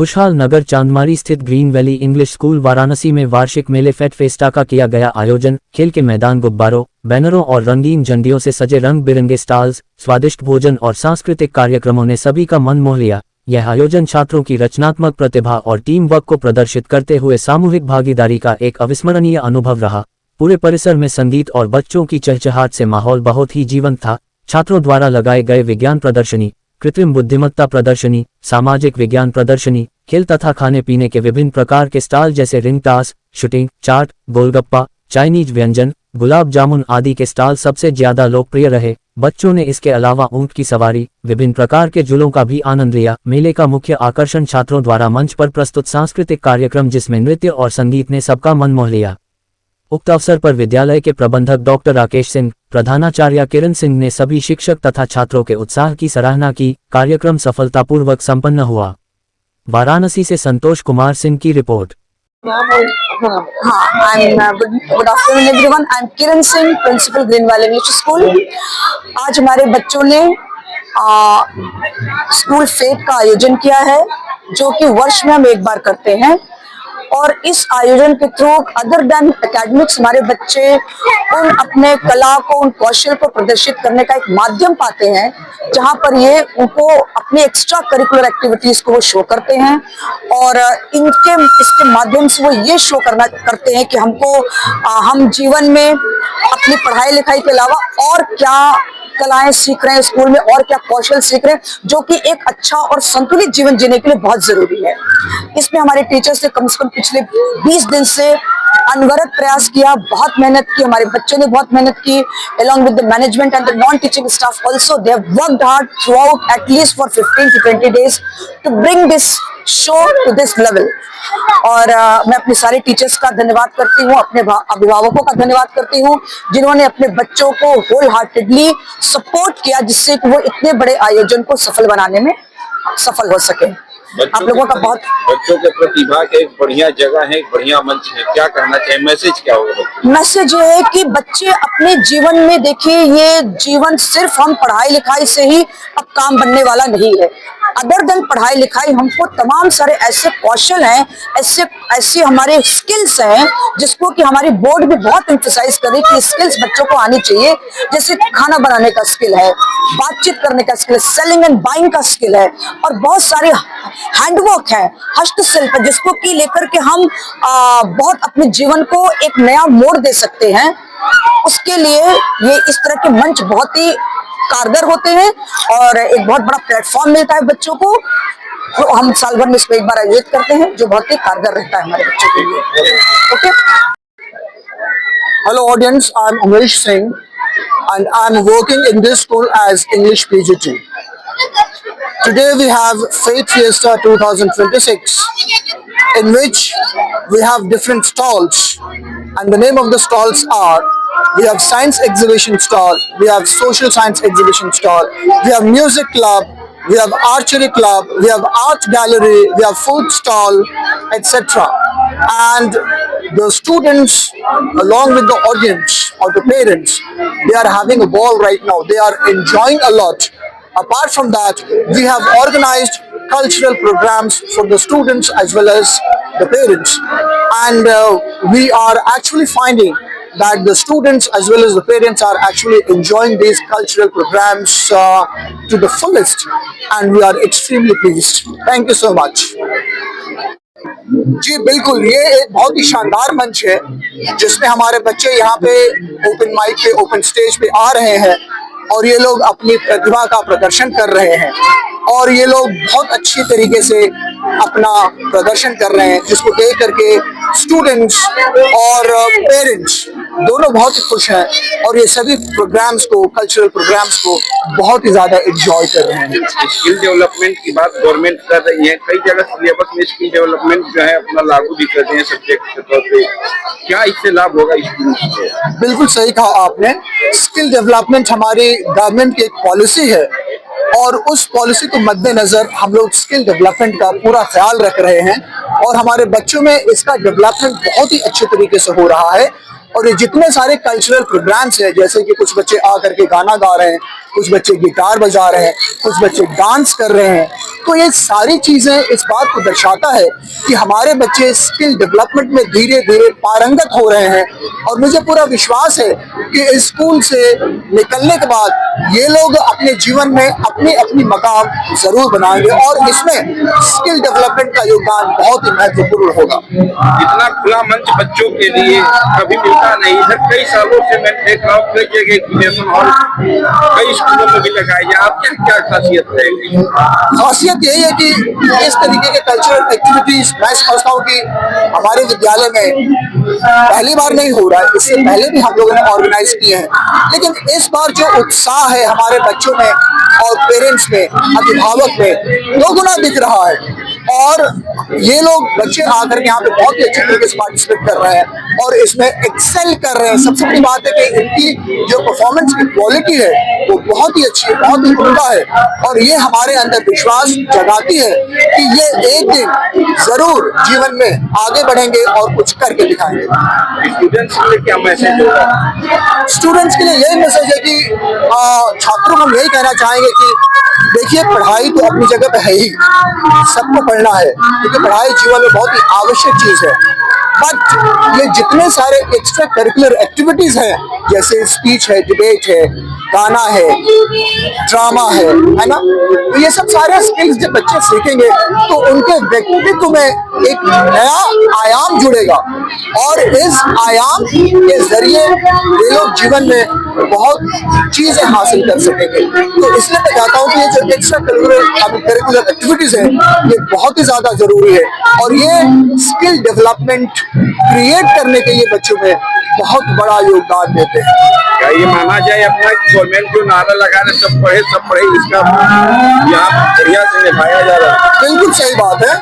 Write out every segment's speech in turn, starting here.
खुशहाल नगर चांदमारी स्थित green Valley English school Varanasi में वार्षिक मेले फेट फेस्टा का किया गया आयोजन। खेल के मैदान, गुब्बारों, बैनरों और रंगीन झंडियों से सजे रंग बिरंगे स्टॉल्स, स्वादिष्ट भोजन और सांस्कृतिक कार्यक्रमों ने सभी का मन मोह लिया। यह आयोजन छात्रों की रचनात्मक प्रतिभा और टीम वर्क को प्रदर्शित करते हुए सामूहिक भागीदारी का एक अविस्मरणीय अनुभव रहा। पूरे परिसर में संगीत और बच्चों की चहचहाट से माहौल बहुत ही जीवंत था। छात्रों द्वारा लगाए गए विज्ञान प्रदर्शनी, कृत्रिम बुद्धिमत्ता प्रदर्शनी, सामाजिक विज्ञान प्रदर्शनी, खेल तथा खाने पीने के विभिन्न प्रकार के स्टॉल जैसे रिंग टॉस, शूटिंग, चाट, गोलगप्पा, चाइनीज व्यंजन, गुलाब जामुन आदि के स्टॉल सबसे ज्यादा लोकप्रिय रहे। बच्चों ने इसके अलावा ऊंट की सवारी, विभिन्न प्रकार के झूलों का भी आनंद लिया। मेले का मुख्य आकर्षण छात्रों द्वारा मंच पर प्रस्तुत सांस्कृतिक कार्यक्रम जिसमें नृत्य और संगीत ने सबका मन मोह लिया। उक्त अवसर पर विद्यालय के प्रबंधक डॉक्टर राकेश सिंह, प्रधानाचार्य किरण सिंह ने सभी शिक्षक तथा छात्रों के उत्साह की सराहना की। कार्यक्रम सफलतापूर्वक संपन्न हुआ। वाराणसी से संतोष कुमार सिंह की रिपोर्ट। Good afternoon everyone. I am Kiran Singh, principal Green Valley English school. आज हमारे बच्चों ने स्कूल फेट का आयोजन किया है, जो कि वर्ष में हम एक बार करते हैं। और इस आयोजन के थ्रू अदर देन एकेडमिक्स हमारे बच्चे उन अपने कला को, उन कौशल को प्रदर्शित करने का एक माध्यम पाते हैं, जहां पर ये उनको अपने एक्स्ट्रा करिकुलर एक्टिविटीज को वो शो करते हैं। और इसके माध्यम से वो ये शो करते हैं कि हम जीवन में अपनी पढ़ाई लिखाई के अलावा और क्या कलाएं सीख रहे हैं स्कूल में, और क्या कौशल सीख रहे हैं, जो कि एक अच्छा और संतुलित जीवन जीने के लिए बहुत जरूरी है। इसमें हमारे टीचर्स ने कम से कम पिछले 20 दिन से अनवरत प्रयास किया, बहुत मेहनत की। हमारे बच्चों ने बहुत मेहनत की, along with the management and the non-teaching staff also. They have worked hard throughout, at least for 15 to 20 days, to bring this show to this level. और मैं अपने सारे टीचर्स का धन्यवाद करती हूँ, अपने अभिभावकों का धन्यवाद करती हूँ, जिन्होंने अपने बच्चों को होल हार्टेडली सपोर्ट किया, जिससे कि वो इतने बड़े आयोजन को सफल बनाने में सफल हो सके। आप लोगों का बहुत बच्चों के प्रतिभा के एक बढ़िया जगह है, एक बढ़िया मंच है। क्या कहना चाहिए, मैसेज क्या होगा? मैसेज ये है कि बच्चे अपने जीवन में, देखिए, ये जीवन सिर्फ हम पढ़ाई लिखाई से ही अब काम बनने वाला नहीं है। अदर देन पढ़ाई लिखाई हमको तमाम सारे ऐसे कौशल हैं, ऐसे हमारे स्किल्स हैं, जिसको कि हमारी बोर्ड भी बहुत एम्फसाइज करे कि स्किल्स बच्चों को आनी चाहिए। जैसे खाना बनाने का स्किल है, बातचीत करने का स्किल है, सेलिंग एंड बाइंग का स्किल है, और बहुत सारे हैंडवर्क है, हस्तशिल्प, जिसको कि लेकर के हम बहुत अपने जीवन को एक नया मोड़ दे सकते हैं। उसके लिए ये इस तरह के मंच बहुत ही कारगर होते हैं और एक बहुत बड़ा प्लेटफॉर्म मिलता है बच्चों को। तो हम साल भर में इसको एक बार आयोजित करते हैं, जो बहुत ही कारगर रहता है हमारे बच्चों के लिए। Okay. Hello audience, I am Umesh Singh and I am working in this school as English PG2. Today we have Fate Fiesta 2026, in which we have different stalls, and the name of the stalls are: we have science exhibition stall, we have social science exhibition stall, we have music club, we have archery club, we have art gallery, we have food stall, etc. And the students, along with the audience or the parents, they are having a ball right now. They are enjoying a lot. Apart from that, we have organized cultural programs for the students as well as the parents, and we are actually finding that the students as well as the parents are actually enjoying these cultural programs to the fullest, and we are extremely pleased. Thank you so much. जी बिल्कुल, ये एक बहुत ही शानदार मंच है, जिसमें हमारे बच्चे यहाँ पे ओपन माइक पे, ओपन स्टेज पे आ रहे हैं और ये लोग अपनी प्रतिभा का प्रदर्शन कर रहे हैं, और ये लोग बहुत अच्छी तरीके से अपना प्रदर्शन कर रहे हैं, जिसको देख करके स्टूडेंट्स और पेरेंट्स दोनों बहुत ही खुश हैं, और ये सभी प्रोग्राम्स को, कल्चरल प्रोग्राम्स को बहुत ही ज्यादा एंजॉय कर रहे हैं। स्किल डेवलपमेंट की बात गवर्नमेंट कर रही है, कई जगह सिलेबस में स्किल डेवलपमेंट जो है अपना लागू भी करते हैं सब्जेक्ट के तौर पे। क्या इससे लाभ होगा स्टूडेंट्स को? बिल्कुल सही कहा आपने। स्किल डेवलपमेंट हमारी गवर्नमेंट की एक पॉलिसी है, और उस पॉलिसी को मद्देनजर हम लोग स्किल डेवलपमेंट का पूरा ख्याल रख रहे हैं, और हमारे बच्चों में इसका डेवलपमेंट बहुत ही अच्छे तरीके से हो रहा है। और ये जितने सारे कल्चरल प्रोग्राम्स हैं, जैसे कि कुछ बच्चे आ करके गाना गा रहे हैं, कुछ बच्चे गिटार बजा रहे हैं, कुछ बच्चे डांस कर रहे हैं। तो ये सारी चीजें इस बात को दर्शाता है कि हमारे बच्चे स्किल डेवलपमेंट में धीरे धीरे पारंगत हो रहे हैं। और मुझे पूरा विश्वास है कि इस स्कूल से निकलने के बाद ये लोग अपने जीवन में अपनी अपनी मकाम जरूर बनाएंगे और इसमें स्किल डेवलपमेंट का योगदान बहुत ही महत्वपूर्ण होगा। इतना खुला मंच बच्चों के लिए कभी मिलता नहीं। इधर कई सालों से मैं देख रहा हूँ, कई जगह एजुकेशन हॉल कई स्कूलों में भी लगाए गए। आप क्या खासियत है? खासियत यही है कि इस तरीके के कल्चरल एक्टिविटीज मैं समझता हूँ कि हमारे विद्यालय में पहली बार नहीं हो रहा है, इससे पहले भी हम लोगों ने ऑर्गेनाइज किए हैं। लेकिन इस बार जो उत्साह है हमारे बच्चों में और पेरेंट्स में, अभिभावक में, दोगुना दिख रहा है। और ये लोग बच्चे आकर के यहाँ पे बहुत ही अच्छे तरीके से पार्टिसिपेट कर रहे हैं और इसमें एक्सेल कर रहे हैं। सबसे बड़ी बात है कि इनकी जो परफॉर्मेंस की क्वालिटी है वो बहुत ही अच्छी है, बहुत ही उम्दा है। और ये हमारे अंदर विश्वास जगाती है कि ये एक दिन जरूर जीवन में आगे बढ़ेंगे और कुछ करके दिखाएंगे। स्टूडेंट्स के लिए क्या मैसेज होगा? स्टूडेंट्स के लिए यही मैसेज है कि छात्रों को हम यही कहना चाहेंगे कि देखिए, पढ़ाई तो अपनी जगह पे है ही, सबको पढ़ना है क्योंकि पढ़ाई जीवन में बहुत ही आवश्यक चीज है। बट ये जितने सारे एक्स्ट्रा करिकुलर एक्टिविटीज हैं, जैसे स्पीच है, डिबेट है, गाना है, ड्रामा है ना, तो ये सब सारे स्किल्स जब बच्चे सीखेंगे तो उनके व्यक्तित्व में एक नया आयाम जुड़ेगा और इस आयाम के जरिए ये लोग जीवन में बहुत चीजें हासिल कर सकेंगे। तो इसलिए मैं कहता हूँ कि ये जो एक्स्ट्रा करिकुलर एक्टिविटीज है ये बहुत ही ज्यादा जरूरी है और ये स्किल डेवलपमेंट क्रिएट करने के लिए बच्चों में बहुत बड़ा योगदान देते हैं। क्या ये माना जाए अपना कि गवर्नमेंट जो नारा लगा रहे सब पढ़े, इसका यहाँ बढ़िया से निभाया जा रहा है? बिल्कुल सही बात है,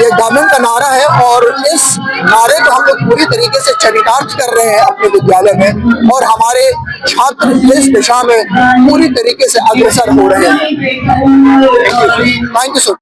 ये गवर्नमेंट का नारा है और इस नारे को हम लोग पूरी तरीके से चरितार्थ कर रहे हैं अपने विद्यालय में और हमारे छात्र इस दिशा में पूरी तरीके से अग्रसर हो रहे हैं। Thank you so much.